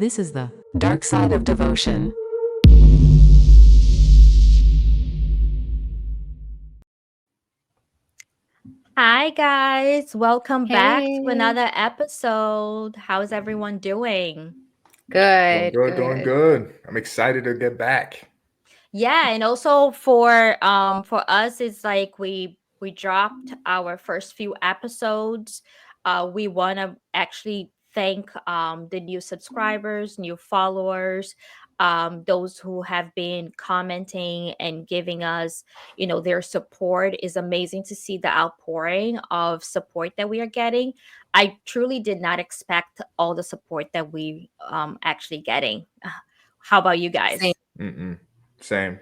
This is the dark side of devotion. Hi, guys. Welcome back to Hey. another episode. How's everyone doing? Good, Doing good. good. I'm excited to get back. Yeah, and also for us, it's like we dropped our first few episodes. We want to actually thank the new subscribers, new followers, those who have been commenting and giving us, their support. Is amazing to see the outpouring of support that we are getting. I truly did not expect all the support that we actually getting. How about you Same. guys? Same.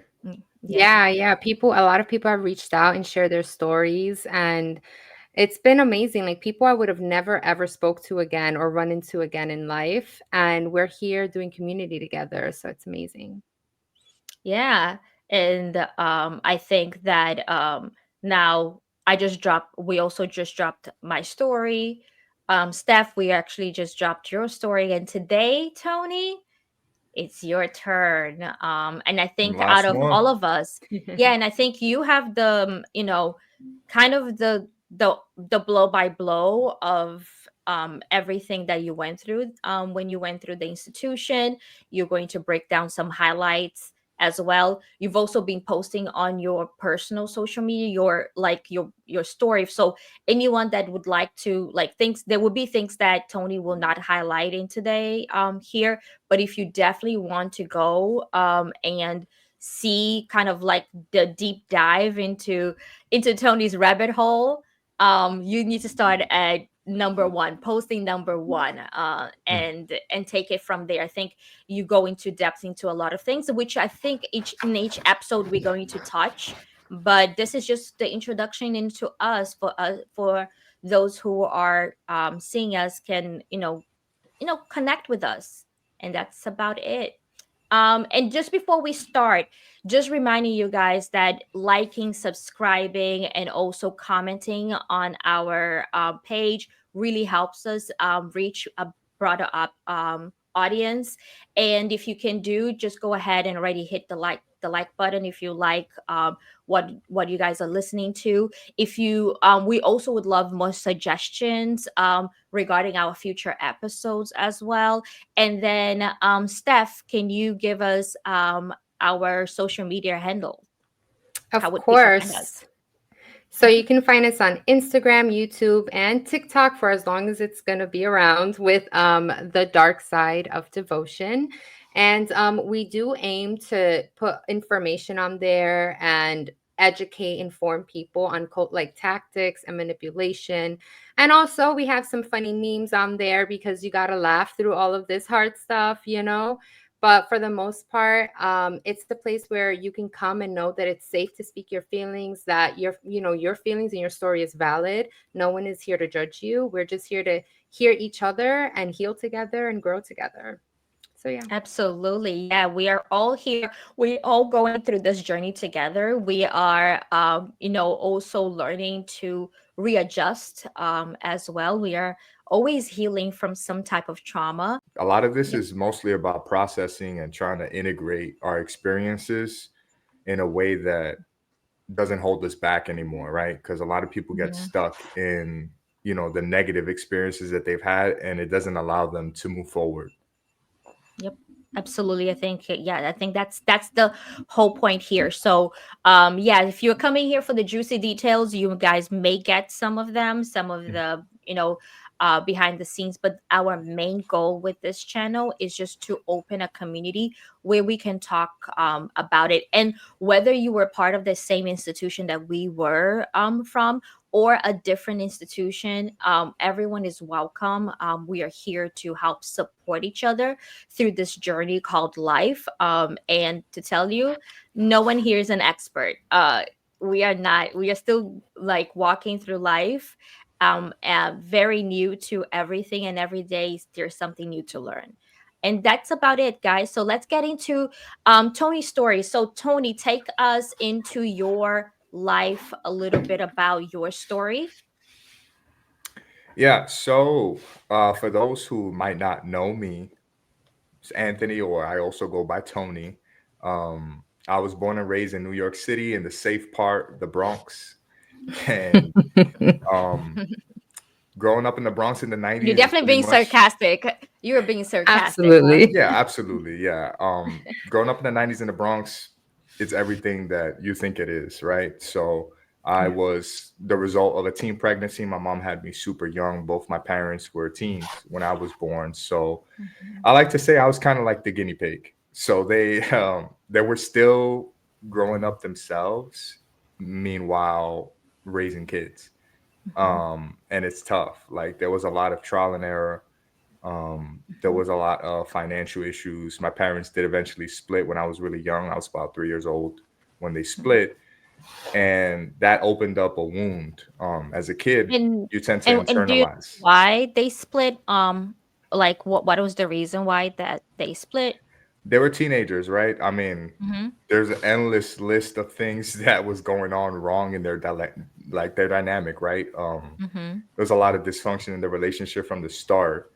Yeah. Yeah. A lot of people have reached out and shared their stories, and it's been amazing. Like people I would have never ever spoke to again or run into again in life. And we're here doing community together. So it's amazing. Yeah. And I think that now we also just dropped my story. Steph, we actually just dropped your story. And today, Tony, it's your turn. And I think out Last of one. all of us, yeah, and I think you have kind of the blow by blow of everything that you went through when you went through the institution. You're going to break down some highlights as well. You've also been posting on your personal social media your story. So anyone that would like to like things, there would be things that Tony will not highlight in today here, but if you definitely want to go and see kind of like the deep dive into Tony's rabbit hole, you need to start at number one, posting number one, Mm. and take it from there. I think you go into depth into a lot of things, which I think each episode we're going to touch. But this is just the introduction into us for those who are seeing us can connect with us, and that's about it. And just before we start, just reminding you guys that liking, subscribing, and also commenting on our page really helps us reach a broader up audience. And if you can do, just go ahead and already hit the like button if you like what you guys are listening to. If you We also would love more suggestions regarding our future episodes as well. And then, Steph, can you give us our social media handle? How Of would people find course. us? So you can find us on Instagram, YouTube, and TikTok for as long as it's going to be around with the dark side of devotion. And we do aim to put information on there and educate, inform people on cult like tactics and manipulation. And also, we have some funny memes on there because you got to laugh through all of this hard stuff. But for the most part, it's the place where you can come and know that it's safe to speak your feelings, that your feelings and your story is valid. No one is here to judge you. We're just here to hear each other and heal together and grow together. So yeah. Absolutely. Yeah, we are all here. We're all going through this journey together. We are, also learning to readjust as well. We are always healing from some type of trauma. A lot of this Yep. is mostly about processing and trying to integrate our experiences in a way that doesn't hold us back anymore, right? Because a lot of people get Yeah. stuck in, the negative experiences that they've had, and it doesn't allow them to move forward. Yep. Absolutely. I think that's the whole point here. So, yeah, if you're coming here for the juicy details, you guys may get some of them, some of the, behind the scenes, but our main goal with this channel is just to open a community where we can talk about it. And whether you were part of the same institution that we were from, or a different institution, everyone is welcome. We are here to help support each other through this journey called life. And to tell you, no one here is an expert. We are not. We are still like walking through life, very new to everything, and every day there's something new to learn. And that's about it, guys. So let's get into Tony's story. So Tony, take us into your life a little bit about your story. Yeah. So, for those who might not know me, It's Anthony, or I also go by Tony. I was born and raised in New York City in the safe part, the Bronx. And um, growing up in the Bronx in the You're 90s is definitely pretty being much, sarcastic. You were being sarcastic, huh? Absolutely. yeah, absolutely. Yeah. Growing up in the 90s in the Bronx, it's everything that you think it is, right? So I Yeah. was the result of a teen pregnancy. My mom had me super young. Both my parents were teens when I was born. So Mhm. I like to say I was kind of like the guinea pig. So they were still growing up themselves, meanwhile raising kids. Mhm. And it's tough. Like there was a lot of trial and error. There Mhm. was a lot of financial issues. My parents did eventually split when I was really young. I was about 3 years old when they Mhm. split, and that opened up a wound. As a kid, And you tend to and do you know internalize. why they split? Like what was the reason why that they split? They were teenagers, right? I mean, Mhm. there's an endless list of things that was going on wrong in their like their dynamic, right? Mhm. There's a lot of dysfunction in the relationship from the start,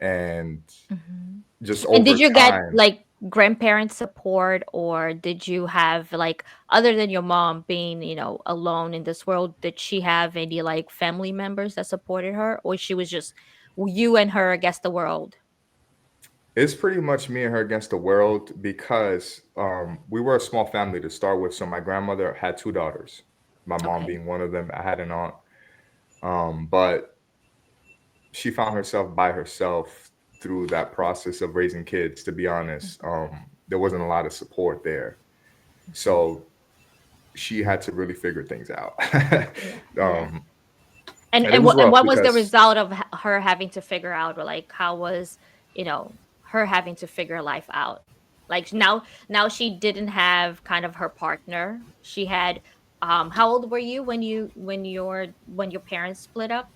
and Mhm. just And over did you get time. like grandparent support, or did you have like, other than your mom being, alone in this world, did she have any like family members that supported her, or she was just you and her against the world? It's pretty much me and her against the world because we were a small family to start with. So my grandmother had two daughters, my mom Okay. being one of them. I had an aunt, but she found herself by herself through that process of raising kids. To be honest, there wasn't a lot of support there, Mhm. so she had to really figure things out. Yeah. Yeah. um, And and it and was what and rough what was the because result of her having to figure out, or like how was, her having to figure life out? Like now she didn't have kind of her partner. She had, how old were you when your parents split up,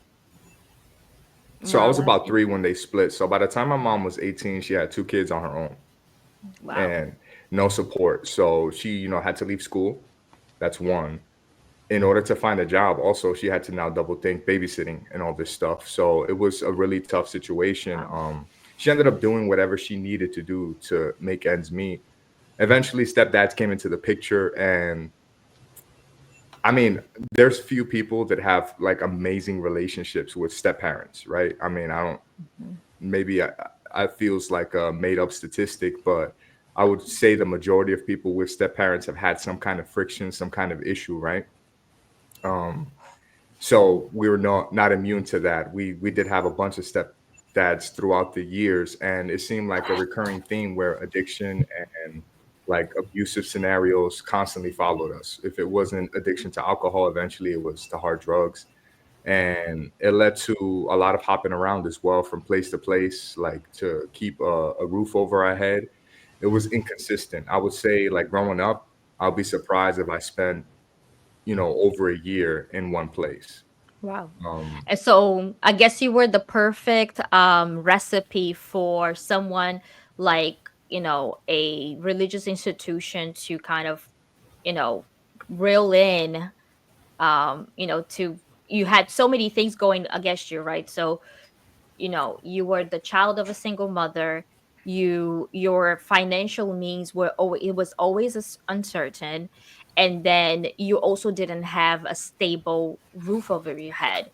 so more I or was less? about three when they split. So by the time my mom was 18, she had two kids on her own Wow. and no support. So she, had to leave school. That's one. In order to find a job, also she had to now double think babysitting and all this stuff. So it was a really tough situation. Wow. She ended up doing whatever she needed to do to make ends meet. Eventually, stepdads came into the picture, and I mean, there's few people that have like amazing relationships with step parents, right? I mean, I don't. Mhm. Maybe I feels like a made up statistic, but I would say the majority of people with step parents have had some kind of friction, some kind of issue, right? Um, So we were not immune to that. We did have a bunch of stepdads throughout the years, and it seemed like a recurring theme where addiction and like abusive scenarios constantly followed us. If it wasn't addiction to alcohol, eventually it was to hard drugs. And it led to a lot of hopping around as well from place to place, like to keep a roof over our head. It was inconsistent. I would say, like growing up, I'll be surprised if I spent, over a year in one place. Wow. Um, And so I guess you were the perfect recipe for someone like, a religious institution to kind of, you know, reel in, to, you had so many things going against you, right? So, you were the child of a single mother. Your financial means were always, it was always uncertain. And then you also didn't have a stable roof over your head.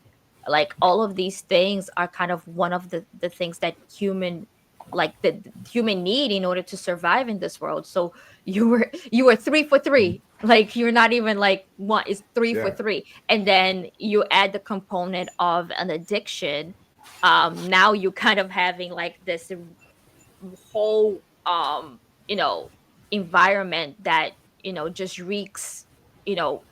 Like all of these things are kind of one of the things that human, like the human need in order to survive in this world. So you were three for three. Like you're not even like one, is three for yeah. three. And then you add the component of an addiction. Now you kind of having like this whole, you know environment that, just reeks, you know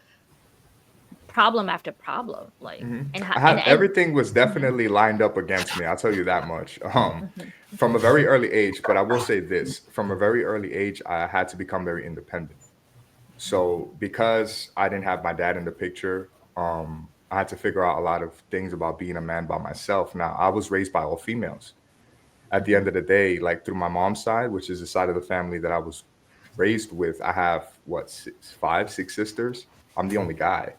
problem after problem, like, Mhm. and how I and had everything was Mhm, definitely lined up against me. I'll tell you that much. mhm, From a very early age, but I will say this: from a very early age, I had to become very independent. So because I didn't have my dad in the picture, I had to figure out a lot of things about being a man by myself. Now, I was raised by all females. At the mhm, end of the day, like through my mom's side, which is the side of the family that I was raised with, I have what, five, six sisters. I'm the only guy.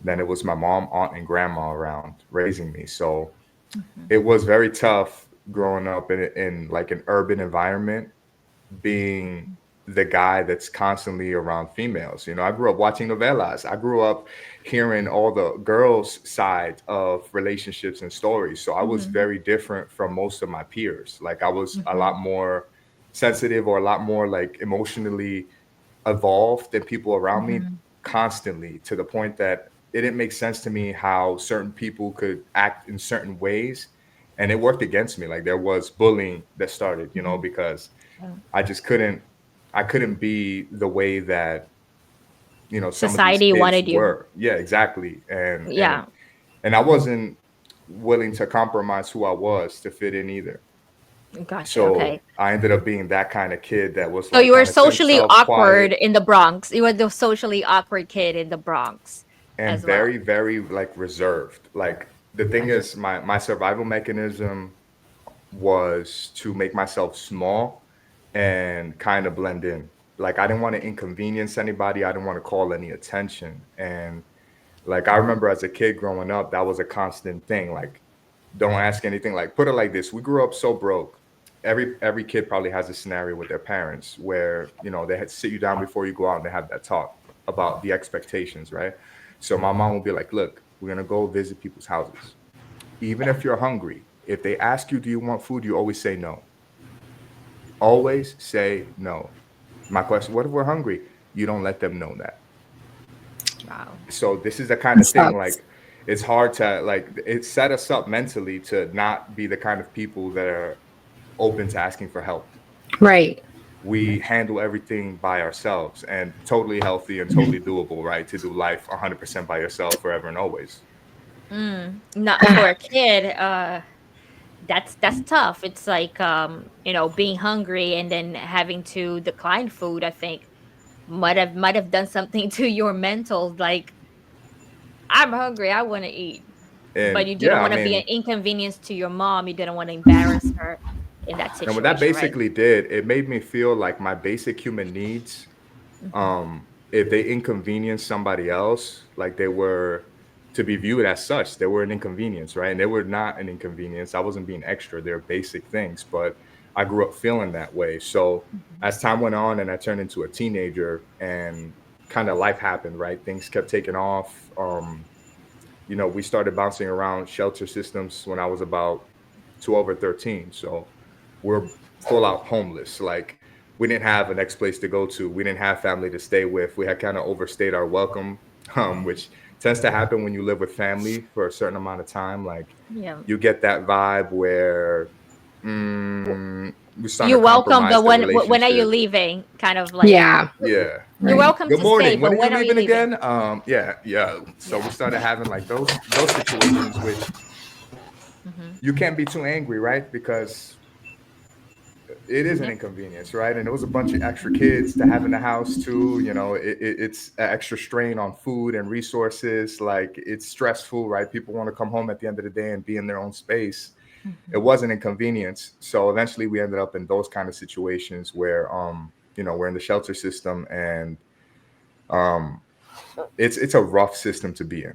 Then it wow, was my mom, aunt, and grandma around raising me. So mhm, it was very tough growing up in like an urban environment, being the guy that's constantly around females. You know, I grew up watching novelas. I grew up hearing all the girls' side of relationships and stories. So I was Mhm. very different from most of my peers. Like I was a Mhm. lot more sensitive or a lot more like emotionally evolved than people around me Mhm. constantly, to the point that it didn't make sense to me how certain people could act in certain ways, and it worked against me. Like there was bullying that started, you know, Mhm. because Yeah. I just couldn't be the way that, you know, some of these Society kids wanted you. were. Yeah, exactly. Yeah. And I wasn't willing to compromise who I was to fit in either. Gotcha. So Okay. I ended up being that kind of kid that was So like you were kind of to socially himself, awkward quiet, in the Bronx. You were the socially awkward kid in the Bronx and as well. very, very like reserved. Like the thing Gotcha. is, my survival mechanism was to make myself small and kind of blend in. Like I didn't want to inconvenience anybody. I didn't want to call any attention. And like I remember as a kid growing up, that was a constant thing. Like, don't ask anything. Like, put it like this: we grew up so broke. Every kid probably has a scenario with their parents where, you know, they had to sit you down before you go out and they have that talk about the expectations, right? So my mom would be like, "Look, we're gonna go visit people's houses. Even if you're hungry, if they ask you, do you want food? You always say no. Always say no." My question: what if we're hungry? You don't let them know that. Wow. So this is the kind That of thing, sucks. like it's hard to like, it set us up mentally to not be the kind of people that are open to asking for help. Right. We handle everything by ourselves, and totally healthy and totally doable, right? To do life 100% by yourself forever and always. Not for a kid. That's tough. It's like being hungry and then having to decline food. I think might have done something to your mental. Like I'm hungry, I want to eat, but And you yeah, didn't I want to be an mean, inconvenience to your mom. You didn't want to embarrass her in that and what that situation, right? basically did, it made me feel like my basic human needs, Hmm. if they inconvenience somebody else, like they were to be viewed as such, they were an inconvenience, right? And they were not an inconvenience. I wasn't being extra. They're basic things, but I grew up feeling that way. So Hmm. as time went on and I turned into a teenager and kind of life happened, right? Things kept taking off. You know, we started bouncing around shelter systems when I was about 12 or 13. So we're full out homeless. Like we didn't have a next place to go to. We didn't have family to stay with. We had kind of overstayed our welcome, which tends to happen when you live with family for a certain amount of time. Like Yeah. you get that vibe where we're starting You're to welcome, compromise but the when are you relationship. leaving? Kind of like Yeah. Yeah. you're Right. welcome Good to stay, morning. When but are you when are you leaving leaving? again? Yeah, yeah. So we Yeah. started having like those situations, which Hmm. you can't be too angry, right? Because it is an Yep. inconvenience, right? And it was a bunch of extra kids to have in the house too. You know, it's an extra strain on food and resources. Like it's stressful, right? People want to come home at the end of the day and be in their own space. It Hmm. was an inconvenience. So eventually we ended up in those kind of situations where, you know, we're in the shelter system, and um, it's a rough system to be in.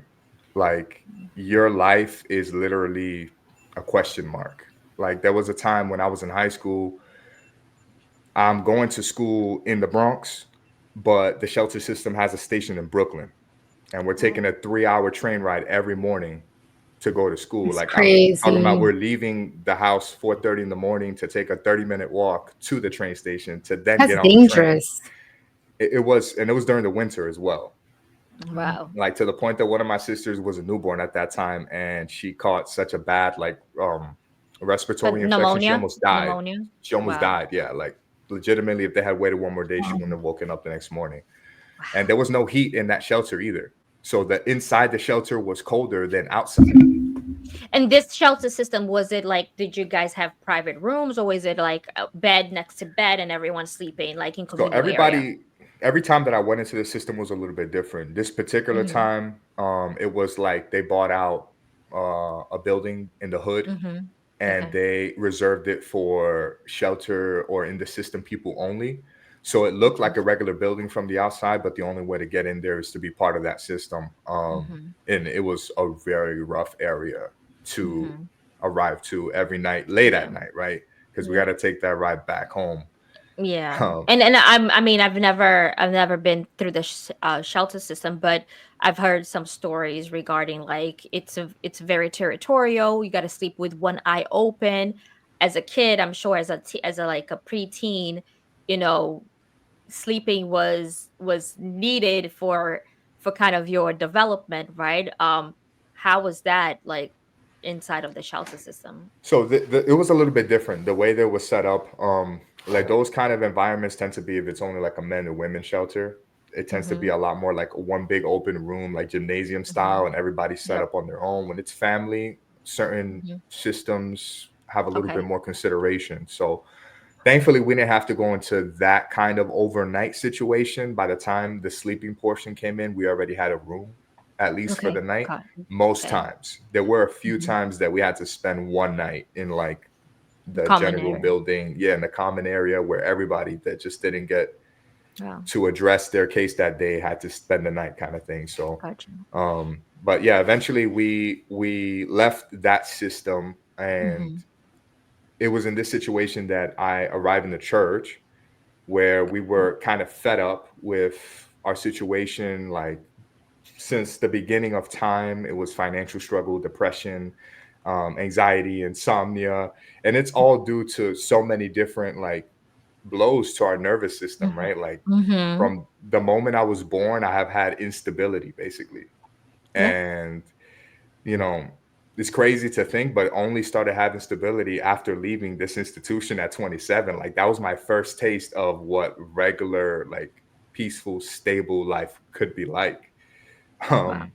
Like your life is literally a question mark. Like there was a time when I was in high school, I'm going to school in the Bronx, but the shelter system has a station in Brooklyn, and we're taking a 3-hour train ride every morning to go to school. It's Like I'm talking about, crazy. we're leaving the house 4:30 in the morning to take a 30-minute walk to the train station to then That's get on the train. dangerous. It was during the winter as well. Wow. Like to the point that one of my sisters was a newborn at that time, and she caught such a bad like respiratory infection. She Pneumonia. almost died. Pneumonia. She almost Wow. died. Yeah, like legitimately, if they had waited one more day, she wouldn't have woken up the next morning. And there was no heat in that shelter either. So the inside the shelter was colder than outside. And this shelter system, was it like, did you guys have private rooms, or was it like a bed next to bed and everyone sleeping like in So communal area? every time that I went into the system was a little bit different. This particular Hmm. time, it was like they bought out a building in the hood, Hmm. and Okay. they reserved it for shelter or in the system people only. So it looked Okay. like a regular building from the outside, but the only way to get in there is to be part of that system. Hmm. And it was a very rough area to Hmm. arrive to every night, late at Yeah. night, right? Because we Yep. got to take that ride back home. Yeah. Um, And I mean, I've never been through the shelter system, but I've heard some stories regarding like it's very territorial. You got to sleep with one eye open. As a kid, I'm sure as a like a preteen, you know, sleeping was needed for kind of your development, right? How was that like inside of the shelter system? So it was a little bit different. The way that it was set up, like those kind of environments tend to be, if it's only like a men and women shelter, it tends to be Mm-hmm. a lot more like one big open room, like gymnasium Mm-hmm. style, and everybody's set Yep. up on their own. When it's family, certain Mm-hmm. systems have a little bit Okay. more consideration. So thankfully, we didn't have to go into that kind of overnight situation. By the time the sleeping portion came in, we already had a room, at least for Okay. the night. Got it. Most Okay. times, there were a few Mm-hmm. times that we had to spend one night in like the Common general area. building, yeah, in the common area where everybody that just didn't get Wow. to address their case that day had to spend the night, kind of thing. So, Gotcha. but yeah, eventually we left that system, and Mm-hmm. it was in this situation that I arrived in the church where we were kind of fed up with our situation. Like since the beginning of time, it was financial struggle, depression, anxiety, insomnia, and it's all due to so many different like blows to our nervous system, Mm-hmm. right? Like Mm-hmm. from the moment I was born, I have had instability basically. Yeah. And you know, it's crazy to think, but only started having stability after leaving this institution at 27. Like that was my first taste of what regular, like peaceful, stable life could be like. Wow. Um,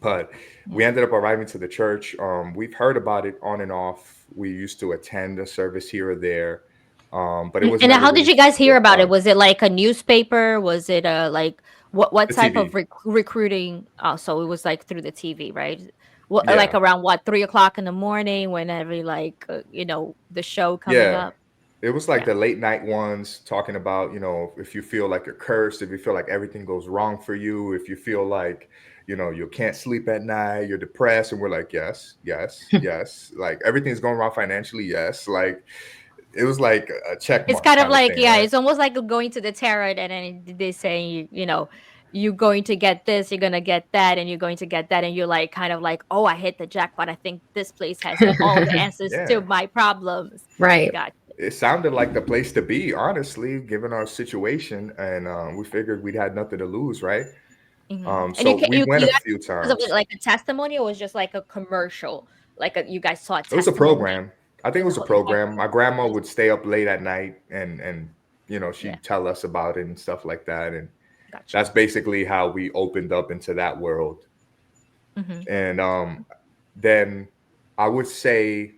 but Yeah. we ended up arriving to the church. We've heard about it on and off. We used to attend a service here or there, but it was And never how did really you guys hear full about it? time. Was it like a newspaper? Was it like what The type of TV, recruiting? Oh, so it was like through the TV, right? What like yeah. around what 3 o'clock in the morning, whenever like the show coming Yeah. up? It was like Yeah. the late night ones talking about, if you feel like you're cursed, if you feel like everything goes wrong for you, if you feel like, you can't sleep at night, you're depressed. And we're like, yes, yes, yes. Like everything's going wrong financially. Yes. Like it was like a check It's mark kind of kind of like, thing, yeah, right? it's almost like going to the tarot and then they saying, you're going to get this, you're going to get that, and you're going to get that. And you're like, kind of like, oh, I hit the jackpot. I think this place has all the answers to Yeah. my problems. Right. Got It sounded like the place to be, honestly, given our situation. And we figured we'd had nothing to lose, right? And you So can, we went you a guys, few because of it, times. like a testimony, or was just like a commercial? Like you guys saw a It was a testimony? program. I think it was a You guys program. My grandma would stay up late at night and yeah, she'd tell us about it and stuff like that. And gotcha. that's basically how we opened up into that world. Mm-hmm. And then I would say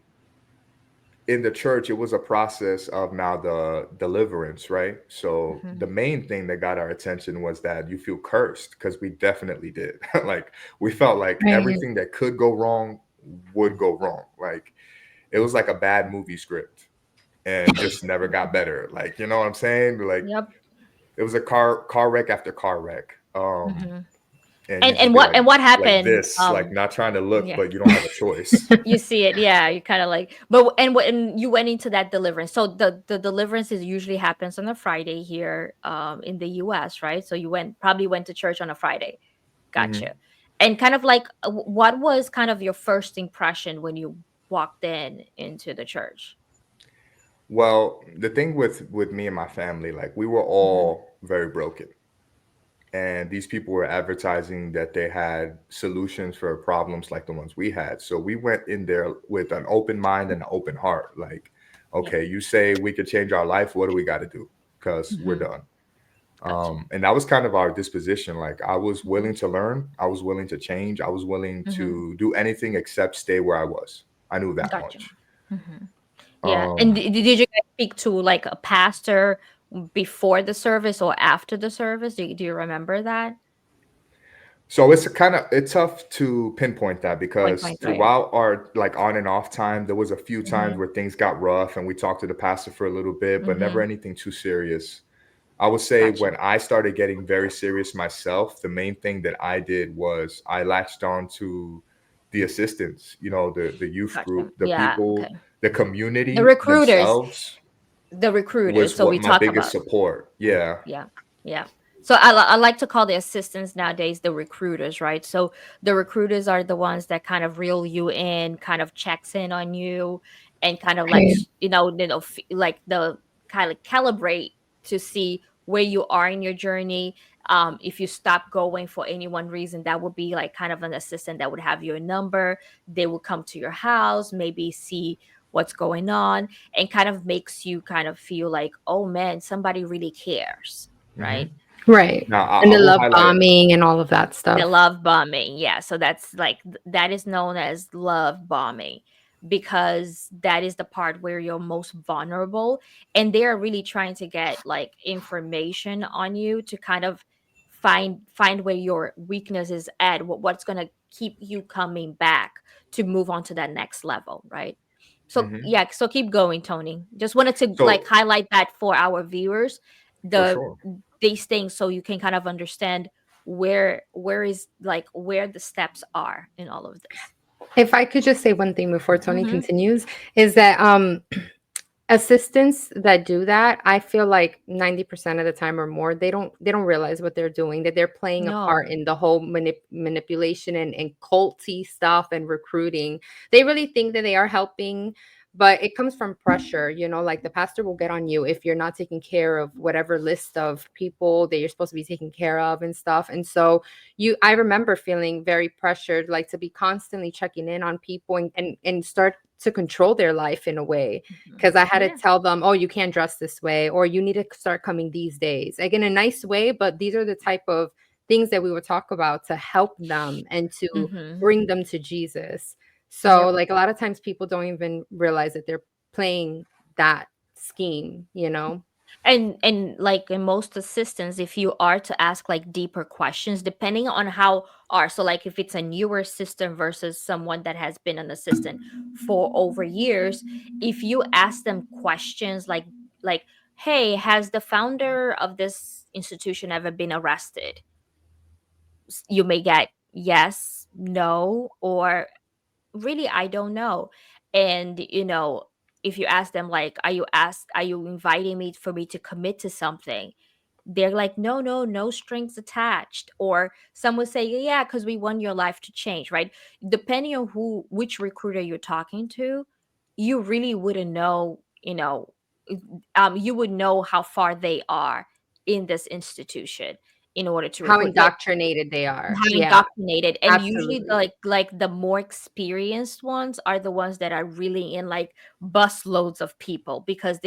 in the church, it was a process of now the deliverance, right? So Mm-hmm. the main thing that got our attention was that you feel cursed, because we definitely did. Like we felt like Right. everything that could go wrong would go wrong. Like it was like a bad movie script and just never got better. Like, you know what I'm saying? Like Yep. it was a car wreck after car wreck. Mm-hmm. And you just And be what like happened? this, like not trying to look, Yeah. but you don't have a choice. You see it, yeah. You kind of like, but and when you went into that deliverance, so the deliverance is usually happens on a Friday here, in the U.S., right? So you probably went to church on a Friday. Mhm. Gotcha. And kind of like, what was kind of your first impression when you walked into the church? Well, the thing with me and my family, like we were Mm-hmm. all very broken. And these people were advertising that they had solutions for problems like the ones we had. So we went in there with an open mind and an open heart. Like, Yep. okay, you say we could change our life. What do we got to do? Because we're Mm-hmm. done. Gotcha. And that was kind of our disposition. Like I was Mm-hmm. willing to learn. I was willing to change. I was willing Mm-hmm. to do anything except stay where I was. I knew that Gotcha. much. Mm-hmm. Yeah. And Um, did you guys speak to like a pastor before the service or after the service? Do you remember that? So it's tough to pinpoint that, because Point, right. throughout our like on and off time, there was a few times Mm-hmm. where things got rough and we talked to the pastor for a little bit, but never Mm-hmm. anything too serious. I would say Gotcha. when I started getting very serious myself, the main thing that I did was I latched on to the assistants, the youth Gotcha. group, the Yeah. Okay. people, the The community recruiters. themselves The recruiters. was So what we my talk biggest about. support. Yeah. Yeah. Yeah. So I like to call the assistants nowadays the recruiters, right? So the recruiters are the ones that kind of reel you in, kind of checks in on you, and kind of like Right. like the kind of calibrate to see where you are in your journey. If you stop going for any one reason, that would be like kind of an assistant that would have your number. They will come to your house, maybe see what's going on, and kind of makes you kind of feel like, oh man, somebody really cares, Hmm. right? Right. Now, And I the will love highlight. bombing and all of that The stuff. love bombing. Yeah. So that's like, that is known as love bombing, because that is the part where you're most vulnerable. And they're really trying to get like information on you to kind of find where your weakness is at, what's going to keep you coming back to move on to that next level. Right. So Hmm. yeah, so keep going, Tony. Just wanted to like So highlight that for our viewers, for the sure. these things, so you can kind of understand where the steps are in all of this. If I could just say one thing before Tony Mm-hmm. continues, is that assistants that do that, I feel like 90% of the time or more, they don't realize what they're doing, that they're playing a part No. in the whole manipulation and culty stuff and recruiting. They really think that they are helping, but it comes from pressure, like the pastor will get on you if you're not taking care of whatever list of people that you're supposed to be taking care of and stuff. And so I remember feeling very pressured, like to be constantly checking in on people and start to control their life in a way, Mhm. because I had to Yeah. tell them, oh, you can't dress this way, or you need to start coming these days, like in a nice way. But these are the type of things that we would talk about to help them and to Mm-hmm. bring them to Jesus. So, Yep. like, a lot of times people don't even realize that they're playing that scheme. And like in most assistants, if you are to ask like deeper questions, depending on how are, so like if it's a newer assistant versus someone that has been an assistant for over years, if you ask them questions like hey, has the founder of this institution ever been arrested, you may get yes, no, or really I don't know. And if you ask them like, are you inviting me for me to commit to something, they're like, no, no, no strings attached. Or some would say, yeah, because we want your life to change, right? Depending on which recruiter you're talking to, you really wouldn't know, you would know how far they are in this institution in order to How recruit. Like indoctrinated they are. how Yeah, indoctrinated. And usually absolutely. like the more experienced ones are the ones that are really in like bus loads of people, because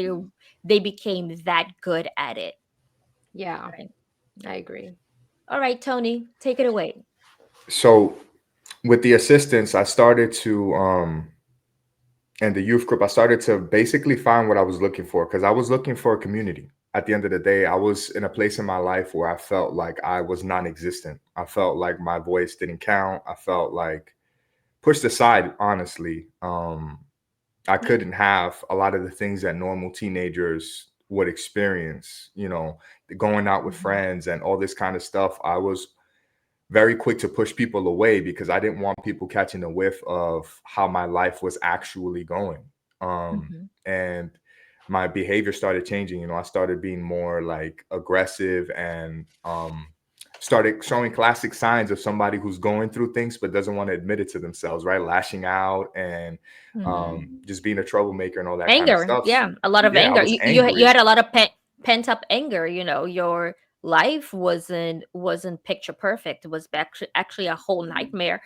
they became that good at it, Yeah, right? Yeah. I agree. All right, Tony, take it away. So with the assistants, I started to and the youth group, I started to basically find what I was looking for, because I was looking for a community. At the end of the day, I was in a place in my life where I felt like I was non-existent. I felt like my voice didn't count. I felt like pushed aside, honestly. I Yeah. couldn't have a lot of the things that normal teenagers would experience, going out with Mhm. friends and all this kind of stuff. I was very quick to push people away because I didn't want people catching a whiff of how my life was actually going. Mhm. And my behavior started changing. I started being more like aggressive and started showing classic signs of somebody who's going through things but doesn't want to admit it to themselves, right? Lashing out and Mhm. just being a troublemaker and all that kind of Anger, stuff. yeah, a lot of Yeah, I anger. was You angry. had a lot of pent up anger. Your life wasn't picture perfect. It was actually a whole nightmare.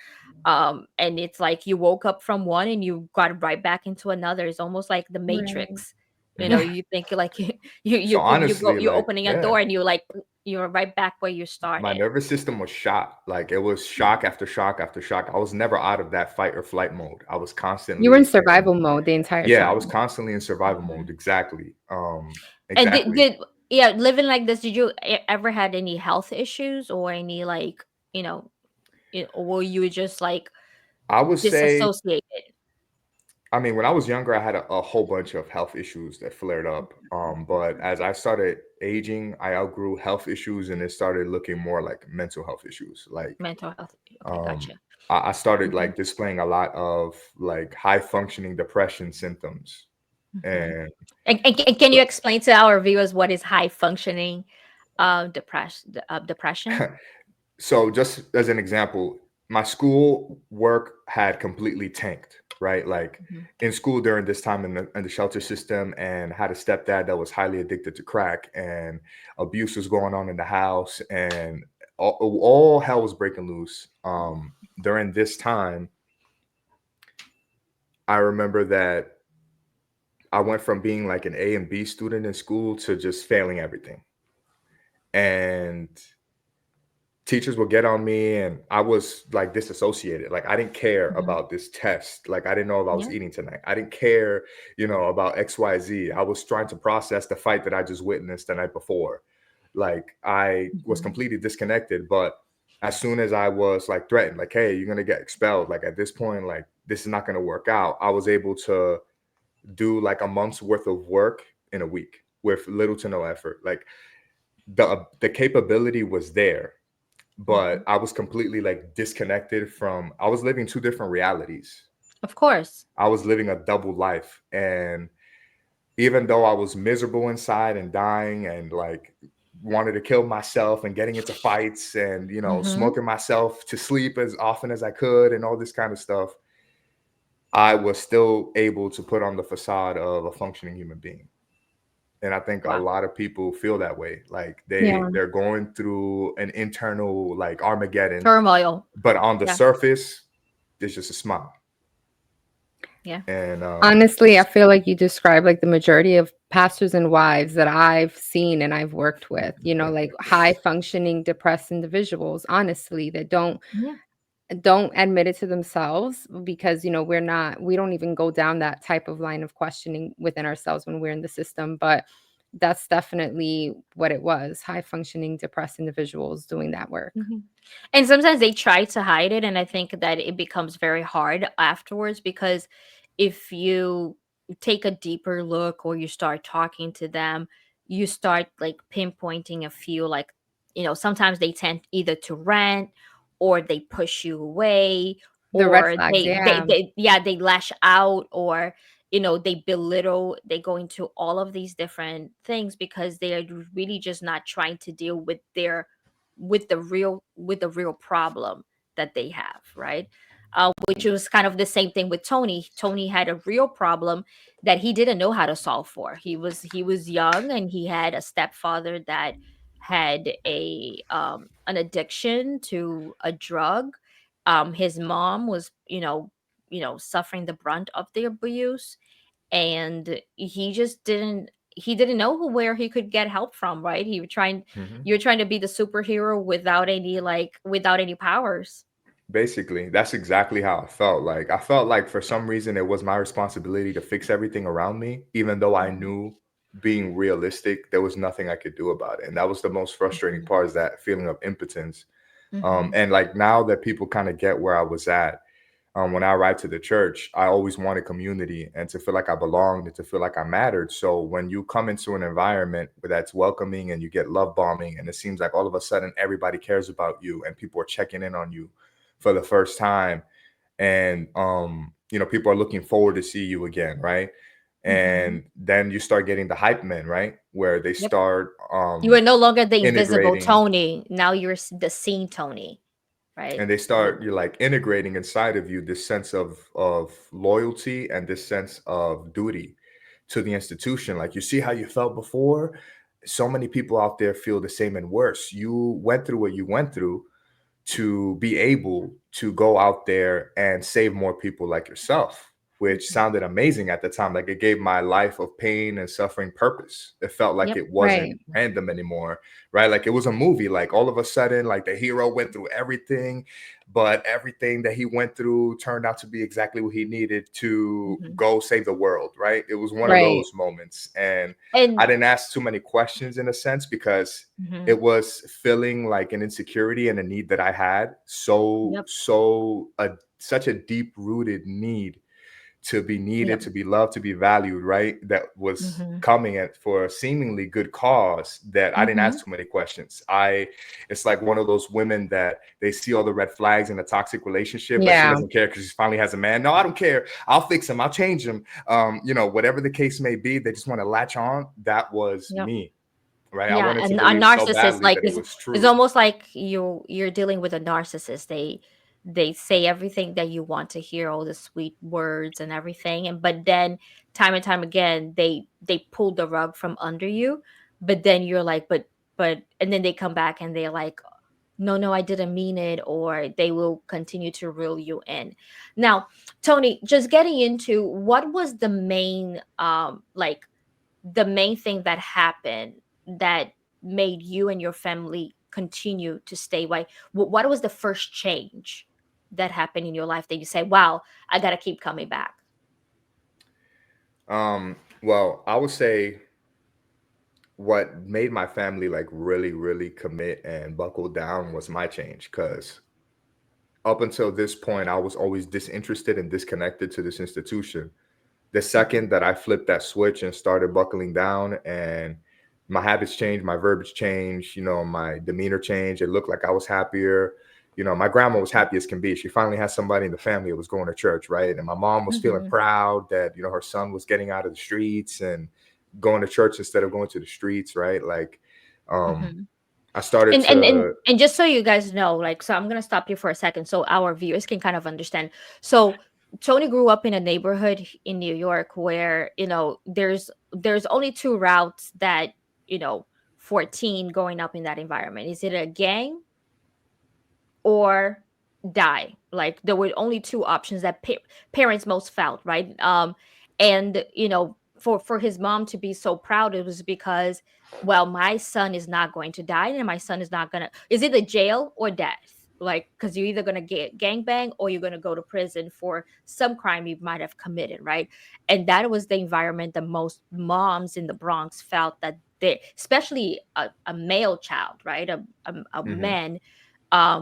And it's like you woke up from one and you got right back into another. It's almost like the Right. Matrix. Mhm. You think like So honestly, you're like, opening a yeah, door and you're right back where you my started. nervous system was shot. Like, it was shock after shock after shock. I was never out of that fight or flight mode. I was You were in constantly survival mode the entire yeah, I was time. constantly in survival mode. Mhm. Exactly. And Exactly. yeah, living like this, did you ever had any health issues or any like, you know, or were you just like I would say, disassociated? I mean, when I was younger, I had a whole bunch of health issues that flared up. But as I started aging, I outgrew health issues and it started looking more like mental health issues. Like, Mental health. Okay, um, gotcha. I started Mhm. like displaying a lot of like high functioning depression symptoms. Mhm. And And can you explain to our viewers what is high functioning depression? so just as an example, my school work had completely tanked, right? Like Mhm. in school during this time in the shelter system, and had a stepdad that was highly addicted to crack, and abuse was going on in the house, and all hell was breaking loose. During this time, I remember that I went from being like an A and B student in school to just failing everything. And teachers would get on me, and I was like disassociated. Like I didn't care Mhm. about this test. Like I didn't know if I was Yeah. eating tonight. I didn't care, about XYZ. I was trying to process the fight that I just witnessed the night before. Like I was Mhm. completely disconnected. But as soon as I was like threatened, like, hey, you're gonna get expelled. Like at this point, like this is not gonna work out. I was able to do like a month's worth of work in a week with little to no effort. Like the capability was there, but Mhm. I was completely like disconnected from. I was living two different realities. Of course. I was living a double life, and even though I was miserable inside and dying and like wanted to kill myself and getting into fights and Mhm. smoking myself to sleep as often as I could and all this kind of stuff, I was still able to put on the facade of a functioning human being. And I think a Wow. lot of people feel that way. Like Yeah. they're going through an internal like Armageddon, Turmoil. but on the Yeah. surface, there's just a smile. Yeah. And Honestly, I feel like you describe like the majority of pastors and wives that I've seen and I've worked with, like high functioning depressed individuals, honestly, that Yeah. don't admit it to themselves because we don't even go down that type of line of questioning within ourselves when we're in the system, but that's definitely what it was, high functioning depressed individuals doing that work. Mhm. And sometimes they try to hide it, and I think that it becomes very hard afterwards because if you take a deeper look or you start talking to them, you start like pinpointing a few like sometimes they tend either to rant or they push you away The red or flags, they yeah. they yeah, they lash out or they belittle, they go into all of these different things because they are really just not trying to deal with the real problem that they have, right? Which was kind of the same thing with Tony had a real problem that he didn't know how to solve for. He was young and he had a stepfather that had a an addiction to a drug. His mom was suffering the brunt of the abuse, and he didn't know where he could get help from, right? mhm. You're trying to be the superhero without any powers. Basically, that's exactly how I felt. Like I felt like for some reason it was my responsibility to fix everything around me, even though I Mhm, knew, being realistic, there was nothing I could do about it. And that was the most frustrating mhm, part, is that feeling of impotence. mhm, And like now that people kind of get where I was at, when I arrived to the church, I always wanted community and to feel like I belonged and to feel like I mattered. So when you come into an environment where that's welcoming and you get love bombing, and it seems like all of a sudden everybody cares about you and people are checking in on you for the first time, and people are looking forward to see you again, right? mhm. And then you start getting the hype men, right, where they Yep. start You are no longer the invisible integrating, Tony. Now you're the seen Tony, right? and they start, you're like integrating inside of you this sense of loyalty and this sense of duty to the institution. Like, you see how you felt before, so many people out there feel the same and worse. You went through what you went through to be able to go out there and save more people like yourself, which Mhm. sounded amazing at the time. Like, it gave my life of pain and suffering purpose. It felt like Yep. it wasn't Right. random anymore, right? Like it was a movie. Like all of a sudden, like the hero went through everything, but everything that he went through turned out to be exactly what he needed to Mhm. go save the world, right? It was one of Right. those moments. And I And didn't ask too many questions in a sense, because mhm. it was filling like an insecurity and a need that I had, Yep. such a deep rooted need to be needed, Yep. to be loved, to be valued, right? That was Mm-hmm. coming at for a seemingly good cause, that I didn't Mm-hmm. ask too many questions. It's like one of those women that they see all the red flags in a toxic relationship, but she Yeah. doesn't care because she finally has a man. No, I don't care. I'll fix him. I'll change him. Whatever the case may be, they just want to latch on. That was Yep. me, right? I Yeah, wanted to and a believe so narcissist badly like that it was is true. almost like you're dealing with a narcissist. They say everything that you want to hear, all the sweet words and everything, and but then time and time again they pull the rug from under you. But then you're like, but and then they come back and they're like, no, I didn't mean it, or they will continue to reel you in. Now, Tony, just getting into what was the main like the main thing that happened that made you and your family continue to stay? Why? What was the first change that happened in your life that you say, "Wow, I got to keep coming back"? Well, I would say what made my family like really, really commit and buckle down was my change. Because up until this point, I was always disinterested and disconnected to this institution. The second that I flipped that switch and started buckling down, and my habits changed, my verbiage changed, my demeanor changed. It looked like I was happier. My grandma was happy as can be. She finally had somebody in the family that was going to church, right? And my mom was feeling Mm-hmm. proud that, her son was getting out of the streets and going to church instead of going to the streets, right? Like, Mm-hmm. I started And, and and to, and just so you guys know, like, so I'm gonna stop you for a second so our viewers can kind of understand. So Tony grew up in a neighborhood in New York where there's only two routes that 14 going up in that environment. Is it a gang or die? Like there were only two options that parents most felt, right? And for his mom to be so proud, it was because, well, my son is not going to die, and my son is not gonna. Is it a jail or death? Like, because you're either gonna get gangbang or you're gonna go to prison for some crime you might have committed, right? And that was the environment that most moms in the Bronx felt that they, especially a male child, right, a mhm, man,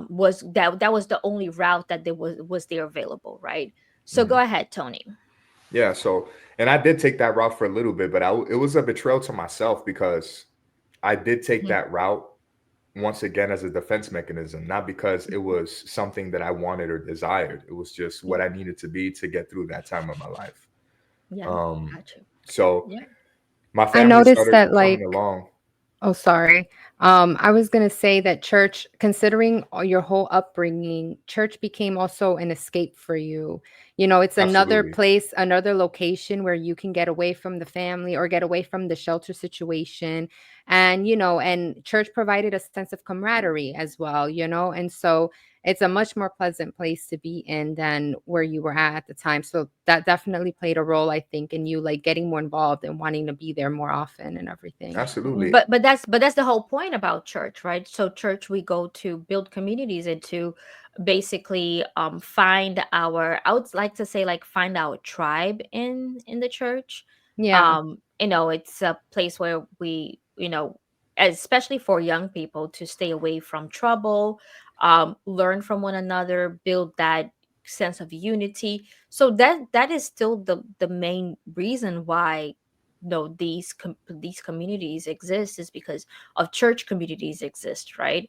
was that was the only route that there was there available, right? So go mhm. ahead, Tony. Yeah. So, and I did take that route for a little bit, but it was a betrayal to myself because I did take Mhm. that route once again as a defense mechanism, not because it Mhm. was something that I wanted or desired. It was just what Yeah, I needed to be to get through that time of my life. yeah, Um, got you. so Yeah. my I family noticed started that, coming like, along. oh, sorry. I was going to say that church, considering your whole upbringing, church became also an escape for you. It's another Absolutely. place, another location where you can get away from the family or get away from the shelter situation. And church provided a sense of camaraderie as well. And so it's a much more pleasant place to be in than where you were at the time. So that definitely played a role, I think, in you like getting more involved and wanting to be there more often and everything. Absolutely. But that's the whole point about church, right? So church, we go to build communities and to basically find our, I would like to say, like, find our tribe in the church. Yeah. It's a place where we, especially for young people, to stay away from trouble, learn from one another, build that sense of unity. So that is still the main reason why these communities exist, is because of church communities exist, right?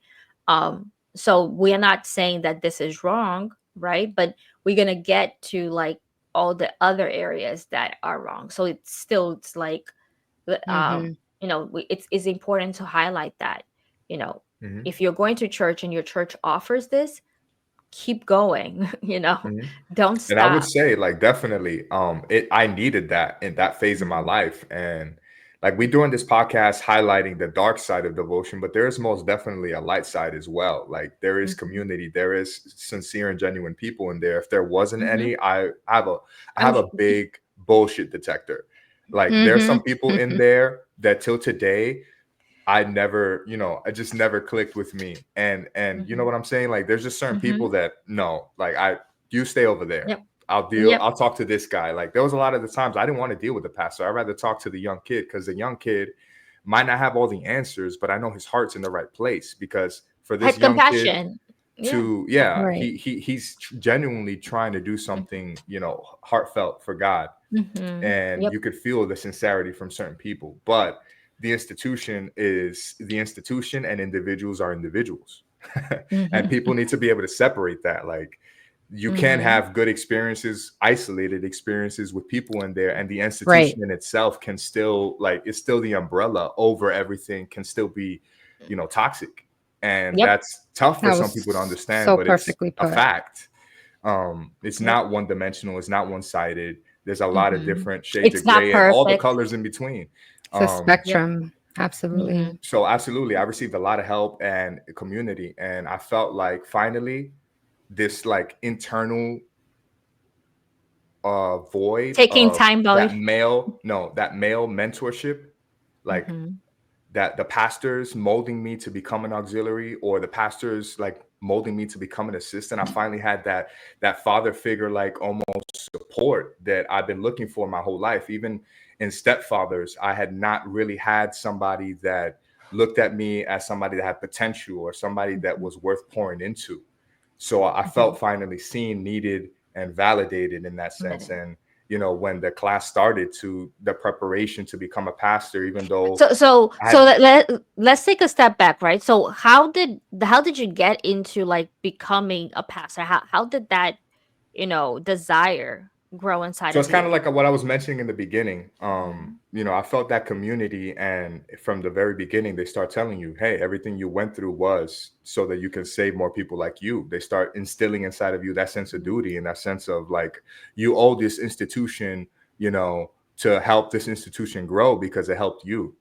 So we're not saying that this is wrong, right? But we're gonna get to like all the other areas that are wrong. So it's like Mhm. it's important to highlight that you know Hmm. if you're going to church and your church offers this, keep going. Hmm. Don't And I would stop. say, like, definitely, I needed that in that phase of my Mhm. life. And like we doing this podcast highlighting the dark side of devotion, but there is most definitely a light side as well. Like there is Mhm. community, there is sincere and genuine people in there. If there wasn't Mhm. any, I I'm have sh- a big bullshit detector. Like there's some Mhm. people in there that till today I just never clicked with me. And you know Mhm. what I'm saying? Like there's just certain people Mhm. that no, like you stay over there. Yep. Yep. I'll talk to this guy. Like there was a lot of the times I didn't want to deal with the pastor. I'd rather talk to the young kid because the young kid might not have all the answers, but I know his heart's in the right place because for this Had young kid, compassion. Right. he's genuinely trying to do something, heartfelt for God, and Yep. you could feel the sincerity from certain people. But the institution is the institution, and individuals are individuals. And people need to be able to separate that. Like, you can have good experiences, isolated experiences with people in there, and the Right. institution in itself can still, like, it's still the umbrella over everything, can still be, toxic. And Yep. that's tough for That some was people to understand, so but it's perfectly a put. fact. It's Yep. not one dimensional, it's not one sided. There's a lot of different shades It's of not gray and all the perfect. colors in between. It's a Yep. spectrum. Absolutely. So absolutely, I received a lot of help and community, and I felt like finally this, like, internal void Taking of time that out. male mentorship, like, that the pastors molding me to become an auxiliary, or the pastors, like, molding me to become an assistant. I finally had that father figure, like, almost support that I've been looking for my whole life. Even in stepfathers, I had not really had somebody that looked at me as somebody that had potential, or somebody that was worth pouring into. So I felt finally seen, needed, and validated in that sense. And when the class started, to the preparation to become a pastor, even though So I had, let's take a step back, right? So how did you get into like becoming a pastor? How did that, desire grow inside so of it's kind you? of like what I was mentioning in the beginning. I felt that community, and from the very beginning, they start telling you, hey, everything you went through was so that you can save more people like you. They start instilling inside of you that sense of duty, and that sense of, like, you owe this institution, to help this institution grow because it helped you.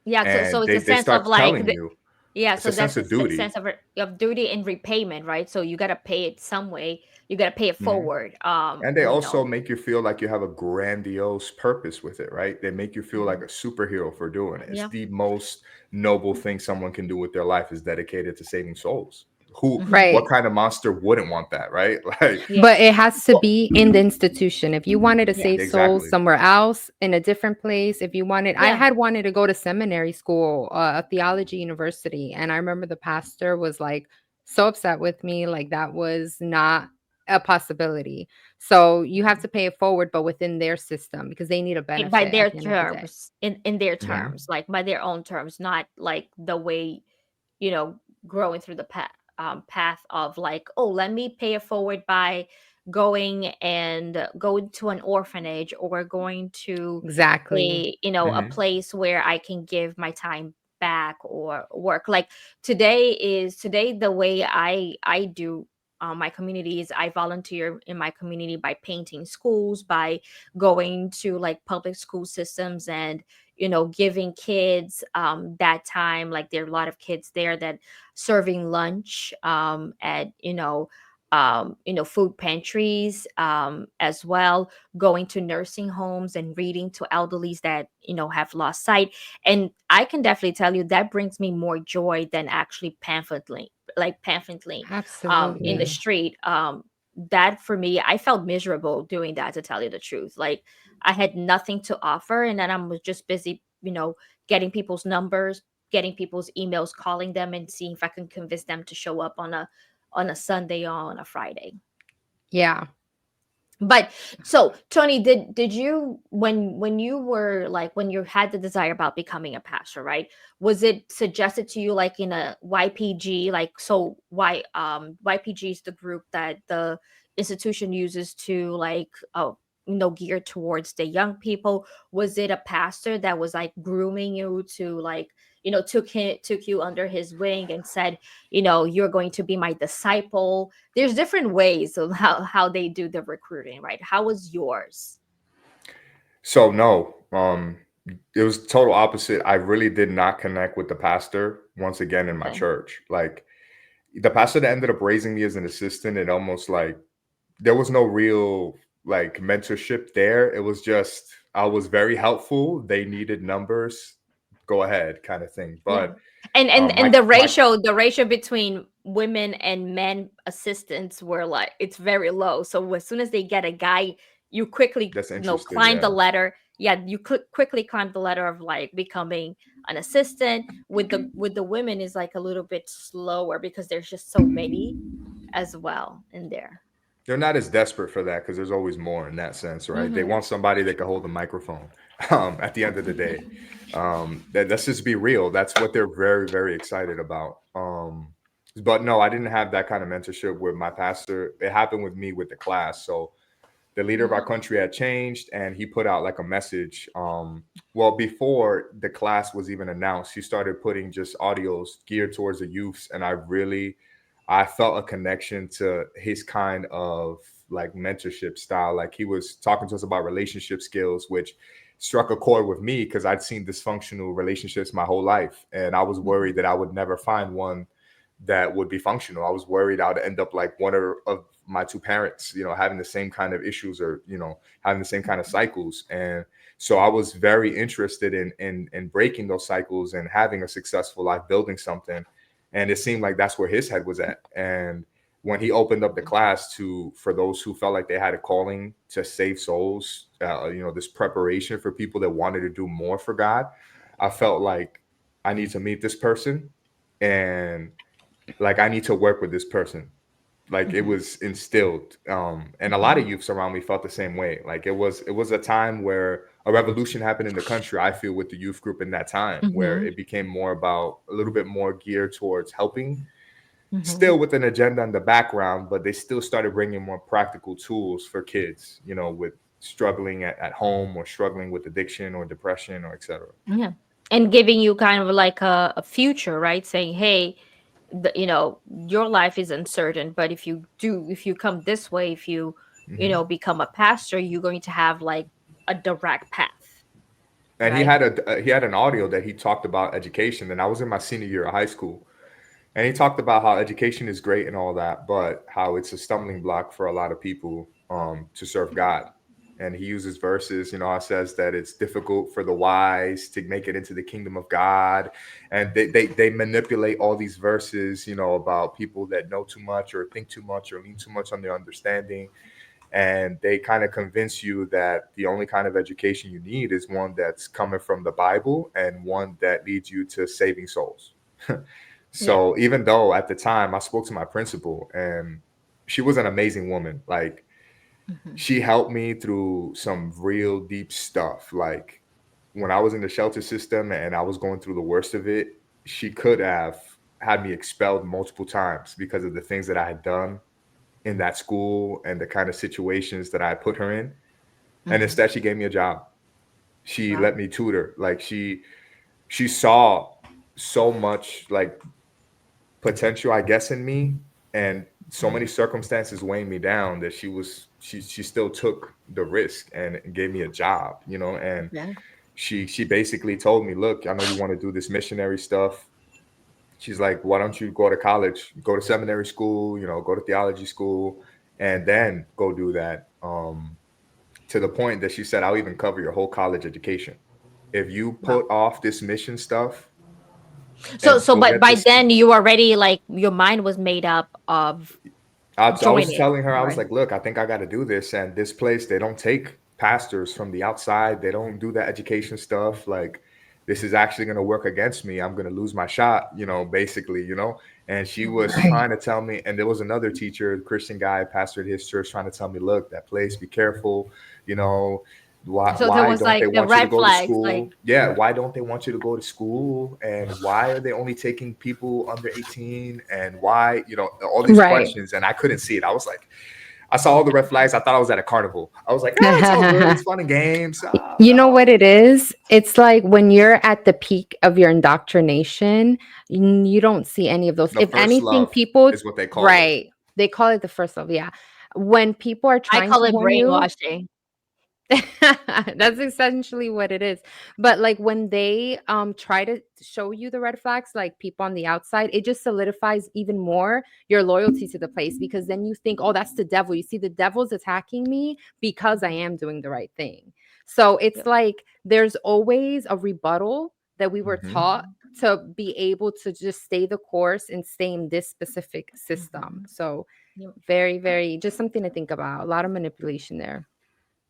Yeah, so And it's a they sense of start like telling you, yeah, it's so a that's sense a of duty. sense of duty and repayment, right? So you got to pay it some way. You got to pay it Mhm. forward. And they also make you feel like you have a grandiose purpose with it, right? They make you feel like a superhero for doing it. It's Yeah. the most noble thing someone can do with their life, is dedicated to saving souls. What Right. kind of monster wouldn't want that, right? Like, Yeah. But it has to Well, be in the institution. If you wanted to yeah. save souls exactly. somewhere else in a different place, if you wanted, I Yeah. had wanted to go to seminary school, a theology university. And I remember the pastor was like so upset with me. Like that was not a possibility. So you have to pay it forward, but within their system because they need a By benefit at their the end of the day. terms, in their Mhm. terms, like by their own terms, not like the way, you know growing through the path of like, oh, let me pay it forward by going to an orphanage, or going to Exactly. a Mhm. place where I can give my time back or work. Like today the way I do my community is I volunteer in my community by painting schools, by going to like public school systems, and giving kids that time. Like there are a lot of kids there that serving lunch at food pantries, as well, going to nursing homes and reading to elderlies that have lost sight. And I can definitely tell you that brings me more joy than actually pamphleting in the Absolutely. street. That for me, I felt miserable doing that, to tell you the truth. Like I had nothing to offer, and then I was just busy getting people's numbers, getting people's emails, calling them, and seeing if I can convince them to show up on a Sunday or on a Friday. Yeah. But so Tony, did you, when you were like, when you had the desire about becoming a pastor, right? Was it suggested to you like in a YPG? Like, so YPG is the group that the institution uses to like gear towards the young people. Was it a pastor that was like grooming you to like, took you under his wing and said, you're going to be my disciple? There's different ways of how they do the recruiting, right? How was yours? So no, it was total opposite. I really did not connect with the pastor once again in my Okay. church. Like, the pastor that ended up raising me as an assistant, it almost like there was no real, like, mentorship there. It was just, I was very helpful. They needed numbers. Go ahead, kind of thing. Yeah. But And my the ratio between women and men assistants were like, it's very low. So as soon as they get a guy, you quickly that's interesting. climb Yeah. the ladder. Yeah, you could quickly climb the ladder of like becoming an assistant. With the women is like a little bit slower because there's just so many as well in there. They're not as desperate for that because there's always more in that sense, right? They want somebody that can hold the microphone. At the end of the day, let's just be real. That's what they're very, very excited about. But no, I didn't have that kind of mentorship with my pastor. It happened with me with the class. So the leader of our country had changed, and he put out like a message. Well, before the class was even announced, he started putting just audios geared towards the youths, and I felt a connection to his kind of like mentorship style. Like he was talking to us about relationship skills, which struck a chord with me because I'd seen dysfunctional relationships my whole life, and I was worried that I would never find one that would be functional. I was worried I would end up like one of my two parents, having the same kind of issues or, having the same kind of cycles. And so I was very interested in breaking those cycles and having a successful life, building something. And it seemed like that's where his head was at. And when he opened up the class for those who felt like they had a calling to save souls, this preparation for people that wanted to do more for God, I felt like I need to meet this person, and like I need to work with this person. Like it was instilled, and a lot of youths around me felt the same way. Like it was a time where a revolution happened in the country, I feel, with the youth group in that time, where it became more about a little bit more geared towards helping, still with an agenda in the background, but they still started bringing more practical tools for kids, with struggling at home or struggling with addiction or depression or etc. Yeah. And giving you kind of like a future, right? Saying, hey, your life is uncertain, but if you come this way, if you become a pastor, you're going to have like a direct path. And right? he had an audio that he talked about education, and I was in my senior year of high school, and he talked about how education is great and all that, but how it's a stumbling block for a lot of people to serve God. And he uses verses, it says that it's difficult for the wise to make it into the kingdom of God. And they manipulate all these verses, about people that know too much or think too much or lean too much on their understanding. And they kind of convince you that the only kind of education you need is one that's coming from the Bible and one that leads you to saving souls. So even though at the time I spoke to my principal, and she was an amazing woman, like she helped me through some real deep stuff. Like when I was in the shelter system and I was going through the worst of it, she could have had me expelled multiple times because of the things that I had done in that school and the kind of situations that I put her in. And instead she gave me a job. She let me tutor. Like she saw so much like potential, I guess, in me, and so many circumstances weighing me down that she still took the risk and gave me a job, and she basically told me, look, I know you want to do this missionary stuff. She's like, why don't you go to college, go to seminary school, go to theology school, and then go do that. To the point that she said, I'll even cover your whole college education if you put off this mission stuff. So but by then you already, like, your mind was made up of I was joining, telling her, I was right? like, look, I think I got to do this. And this place, they don't take pastors from the outside. They don't do that education stuff. Like, this is actually going to work against me. I'm going to lose my shot, basically. And she was trying to tell me, and there was another teacher, Christian guy, pastor at his church, trying to tell me, look, that place, be careful, why So there was don't they like the want you to red go to flags, school? like, Yeah, why don't they want you to go to school? And why are they only taking people under 18? And why, all these questions. And I couldn't see it. I was like, I saw all the red flags. I thought I was at a carnival. I was like, it's all good. It's fun and games. You know what it is? It's like when you're at the peak of your indoctrination, you don't see any of those. The If first anything, love people, is what they call it. they call it the first love. Yeah. When people are I trying call to it warn you, brainwashing. that's essentially what it is. But like when they try to show you the red flags, like people on the outside, it just solidifies even more your loyalty to the place, because then you think, oh, that's the devil. You see, the devil's attacking me because I am doing the right thing. So it's like there's always a rebuttal that we were taught to be able to just stay the course and stay in this specific system. So very, very, just something to think about. A lot of manipulation there.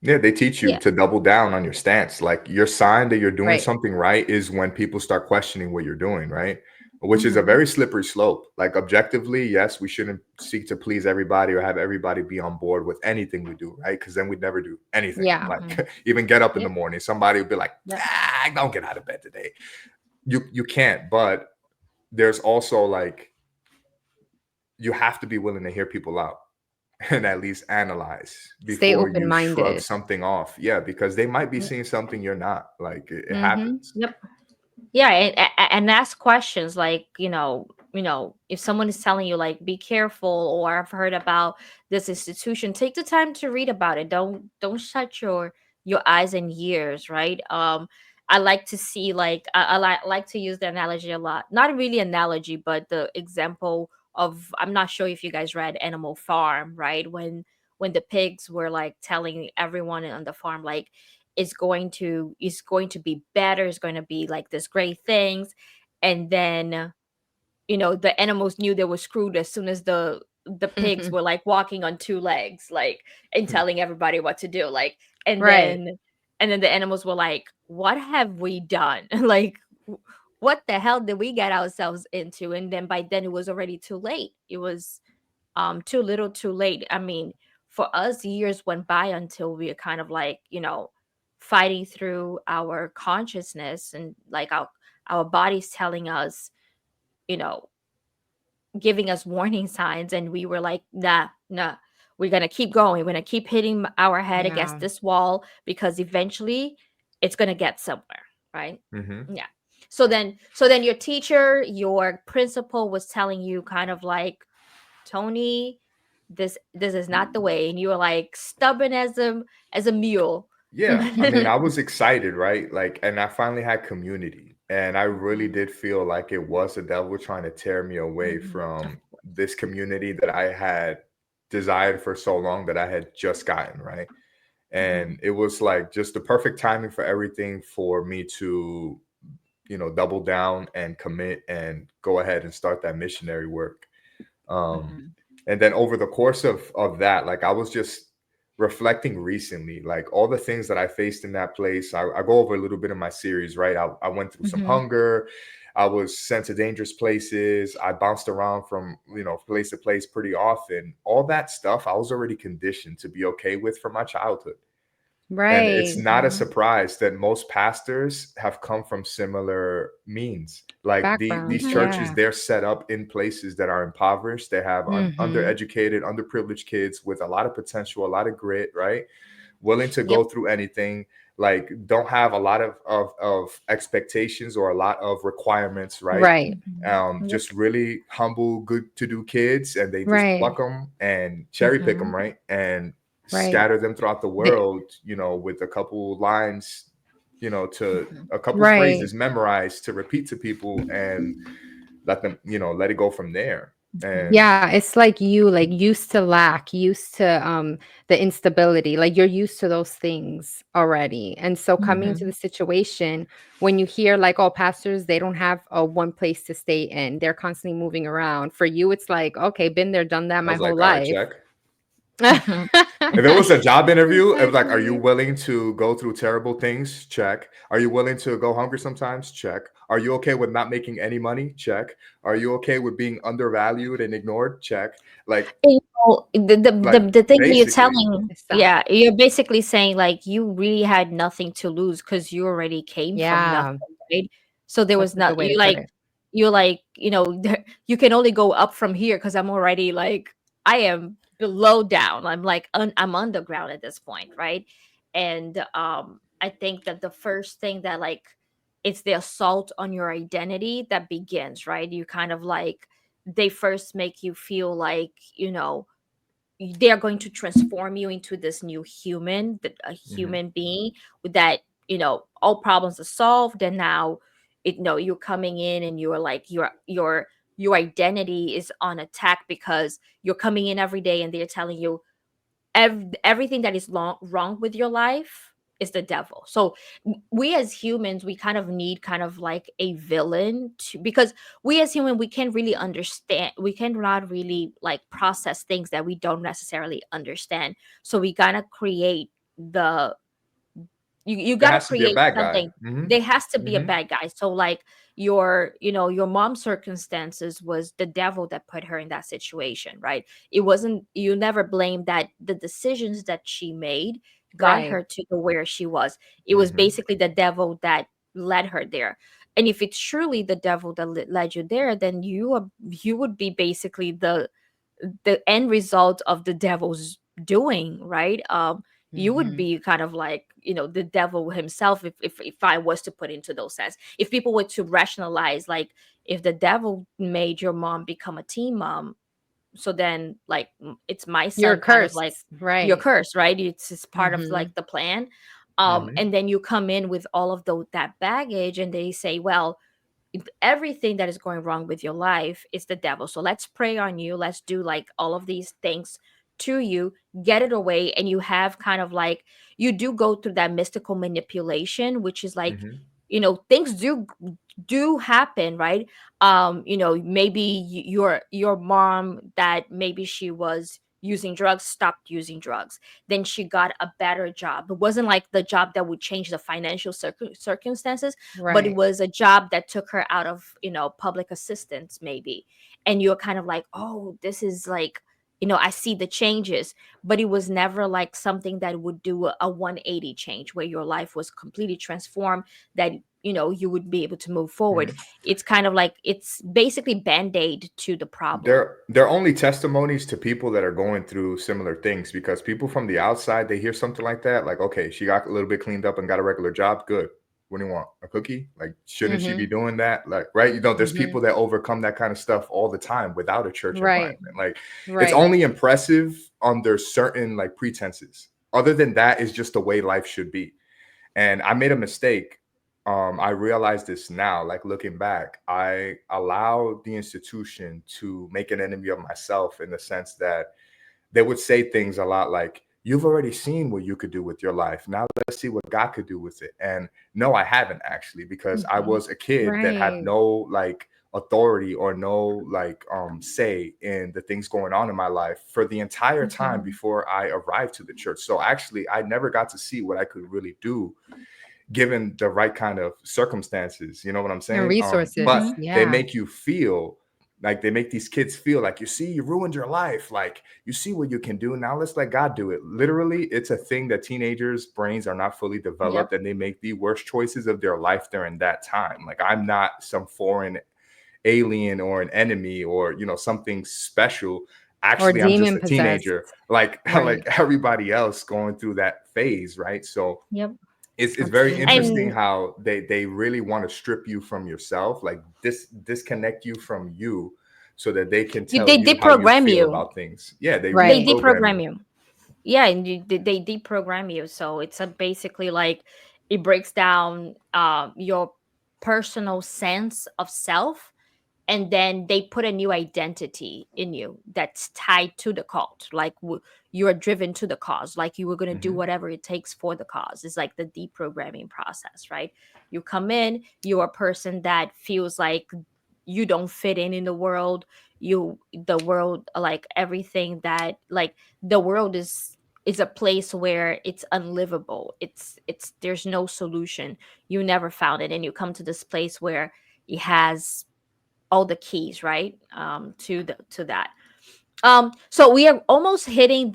Yeah, they teach you Yeah. to double down on your stance. Like your sign that you're doing Right. something right is when people start questioning what you're doing, right? Which is a Mhm. very slippery slope. Like objectively, yes, we shouldn't seek to please everybody or have everybody be on board with anything we do, right? Because then we'd never do anything. Yeah. Like Mhm. even get up in the Yep. morning, somebody would be like, Yep. ah, don't get out of bed today. You can't, but there's also like you have to be willing to hear people out and at least analyze Stay before you shrug open-minded. something off. Yeah, because they might be seeing something you're not. Like it Mm-hmm. happens. Yep. Yeah, and ask questions like, if someone is telling you like be careful, or I've heard about this institution, take the time to read about it. Don't shut your eyes and ears, right? I like to see, like, like to use the analogy a lot, not really analogy, but the example of, I'm not sure if you guys read Animal Farm, right? When the pigs were like telling everyone on the farm like it's going to be better, it's going to be like this great things, and then the animals knew they were screwed as soon as the pigs were like walking on two legs, like, and telling everybody what to do, like, and Right. then the animals were like, what have we done? Like, what the hell did we get ourselves into? And then by then it was already too late. It was too little too late. I mean, for us, years went by until we are kind of like, fighting through our consciousness, and like our bodies telling us, you know giving us warning signs, and we were like, nah, nah, we're gonna keep going, we're gonna keep hitting our head against Yeah. this wall, because eventually it's gonna get somewhere, right? Hmm. Yeah. So then your teacher, your principal was telling you kind of like, Tony, this is not the way, and you were like stubborn as a mule. Yeah, I mean, I was excited, right? Like, and I finally had community, and I really did feel like it was the devil trying to tear me away Mhm. Of from course. this community that I had desired for so long that I had just gotten, right? Mhm. And it was like just the perfect timing for everything for me to, double down and commit and go ahead and start that missionary work. Um, Mhm. and then over the course of that, like I was just reflecting recently, like all the things that I faced in that place. I go over a little bit in my series, right? I went through some Mhm. hunger. I was sent to dangerous places. I bounced around from place to place pretty often. All that stuff I was already conditioned to be okay with from my childhood. And it's Right. not a Mhm. surprise that most pastors have come from similar means. Like these Backgrounds. Mhm. churches, Yeah. they're set up in places that are impoverished. They have Mm-hmm. undereducated, underprivileged kids with a lot of potential, a lot of grit, right? Willing to Yep. go through anything. Like don't have a lot of expectations or a lot of requirements, right? Right. Mhm. Yep. Just really humble, good to do kids, and they just Right. pluck them and cherry pick them, Mhm. right? And Right. scatter them throughout the The- world, with a couple lines, to Mhm. a couple right. phrases memorized to repeat to people and let them, let it go from there. Mhm. And Yeah, it's like you like used to lack, used to the instability. Like you're used to those things already. And so coming mhm. to the Mhm. situation when you hear like, oh, pastors, they don't have a one place to stay in. They're constantly moving around. For you, it's like, okay, been there, done that I my was whole like, all right, life. check. If it was a job interview, it was like, are you Exactly. willing to go through terrible things? Check. Are you willing to go hungry sometimes? Check. Are you okay with not making any money? Check. Are you okay with being undervalued and ignored? Check. Like, The like the thing that you're basically, telling, It's that. yeah, you're basically saying like you really had nothing to lose because you already came from nothing, Yeah, right? So there was that's a good not way to you put like it. you like you can only go up from here because I'm already like I am below down. I'm like I'm underground at this point, right? And I think that the first thing that like it's the assault on your identity that begins, right? You kind of like they first make you feel like they are going to transform you into this new human, a mhm, human being that all problems are solved, and now you're coming in and you're like your identity is on attack because you're coming in every day and they're telling you everything that is wrong with your life is the devil. So we as humans, we kind of need kind of like a villain because we as human, we can't really understand, we cannot really like process things that we don't necessarily understand. So we gotta create the you There got to has to be a create bad guy. something. There has to be a Hmm. bad guy. So like your mom's circumstances was the devil that put her in that situation, right? It wasn't, you never blame that the decisions that she made got Right. her to the where she was. It was Hmm. basically the devil that led her there. And if it's truly the devil that led you there, then you would be basically the end result of the devil's doing, right? You would Mhm. be kind of like, the devil himself, if I was to put into those sense. If people were to rationalize, like, if the devil made your mom become a teen mom, so then like it's my You're son, kind of like, cursed, you're right? cursed, right? It's part of Mhm. like the plan. Hmm. And then you come in with all of that baggage, and they say, well, everything that is going wrong with your life is the devil. So let's pray on you. Let's do like all of these things to you, get it away. And you have kind of like, you do go through that mystical manipulation, which is like, Hmm. things do happen, right? Maybe your mom, that maybe she was using drugs, stopped using drugs, then she got a better job. It wasn't like the job that would change the financial circumstances, but it Right. was a job that took her out of public assistance maybe. And you're kind of like, oh, this is like, I see the changes. But it was never like something that would do a 180 change where your life was completely transformed, that you would be able to move forward. It's kind of like, it's basically band-aid to the problem. They're only testimonies to people that are going through similar things, because people from the outside, they hear something like that, like, okay, she got a little bit cleaned up and got a regular job, good. What do you want? A cookie? Like, shouldn't she be Mhm. doing that? Like, right? There's Mhm. people that overcome that kind of stuff all the time without a church Right. environment. Like, it's Right. only impressive under certain like pretenses. Other than that, it's just the way life should be. And I made a mistake. I realize this now, like looking back, I allowed the institution to make an enemy of myself, in the sense that they would say things a lot like, you've already seen what you could do with your life. Now let's see what God could do with it. And no, I haven't actually, because I Mhm. was a kid that had Right. no like authority or no like say in the things going on in my life for the entire time Mhm. before I arrived to the church. So actually I never got to see what I could really do given the right kind of circumstances. You know what I'm And saying? resources. But Mhm. they Yeah. make you feel like, they make these kids feel like, you see, you ruined your life. Like, you see what you can do. Now let's let God do it. Literally, it's a thing that teenagers' brains are not fully developed, Yep. and they make the worst choices of their life during that time. Like, I'm not some foreign alien or an enemy or, something special. Or Actually, I'm just demon a possessed. teenager, like Right. like everybody else going through that phase, right? So Yep. it's very Absolutely. interesting And how they really want to strip you from yourself, like disconnect you from you, so that they can tell they you how you deprogram feel you. about things. Yeah, they They Right. reprogram deprogram you. you. Yeah, and they deprogram you. So it's a basically like, it breaks down your personal sense of self, and then they put a new identity in you that's tied to the cult, like you are driven to the cause, like you were going to do Hmm. whatever it takes for the cause. It's like the deprogramming process, right? You come in, you're a person that feels like you don't fit in the world. The world, like everything that, like, the world is a place where it's unlivable. It's there's no solution. You never found it, and you come to this place where it has all the keys, right? To that. So we are almost hitting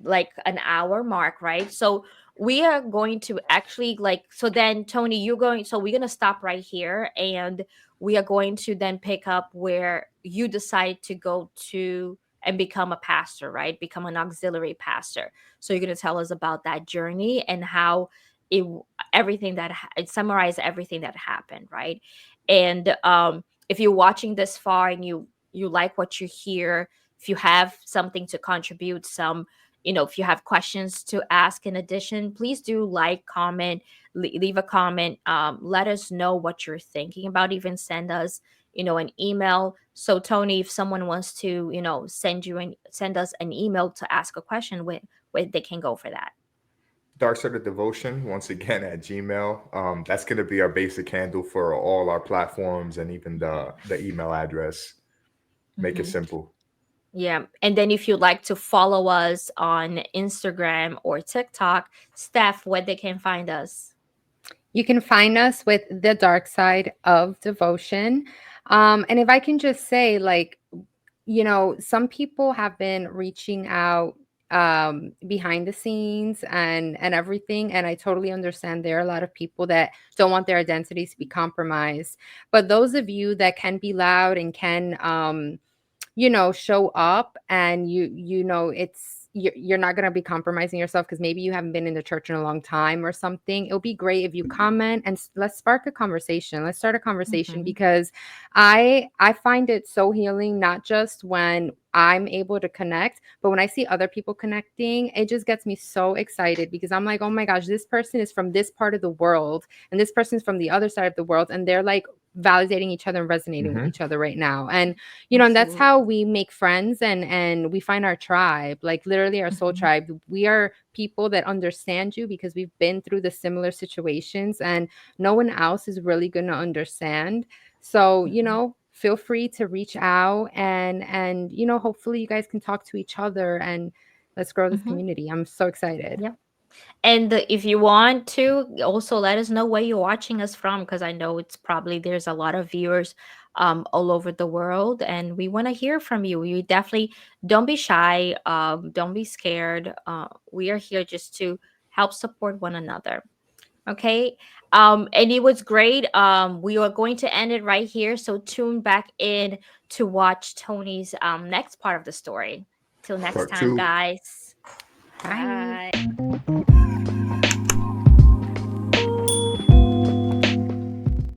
like an hour mark, right? So we are going to actually, like, so then Tony, so we're going to stop right here, and we are going to then pick up where you decide to go to and become a pastor, right? Become an auxiliary pastor. So you're going to tell us about that journey and how it everything that it summarize everything that happened, right? And if you're watching this far and you like what you hear, if you have something to contribute, if you have questions to ask in addition, please do like, comment, leave a comment. Let us know what you're thinking about. Even send us an email. So Tony, if someone wants to send us an email to ask a question, where they can go for that. Dark Side of Devotion, once again, at Gmail. That's going to be our basic handle for all our platforms, and even the email address. Make it Mhm. simple. Yeah. And then if you'd like to follow us on Instagram or TikTok, Steph, where they can find us. You can find us with the dark side of devotion. And if I can just say, like, some people have been reaching out behind the scenes and everything, and I totally understand there are a lot of people that don't want their identities to be compromised. But those of you that can be loud and can show up, and you're not going to be compromising yourself because maybe you haven't been in the church in a long time or something. It'll be great if you comment and let's spark a conversation. Let's start a conversation, because I find it so healing, not just when I'm able to connect, but when I see other people connecting, it just gets me so excited, because I'm like, oh my gosh, this person is from this part of the world and this person's from the other side of the world, and they're like validating each other and resonating with each other right now. And and that's how we make friends, and we find our tribe, like literally our soul tribe. We are people that understand you because we've been through the similar situations, and no one else is really going to understand. So, feel free to reach out, and hopefully you guys can talk to each other, and let's grow this community. I'm so excited. Yeah. And if you want to, also let us know where you're watching us from, because I know it's probably there's a lot of viewers all over the world, and we want to hear from you. You definitely don't be shy, don't be scared. We are here just to help support one another. Okay. And it was great. We are going to end it right here. So tune back in to watch Tony's next part of the story. Till next Part time, two. guys. Bye. Bye.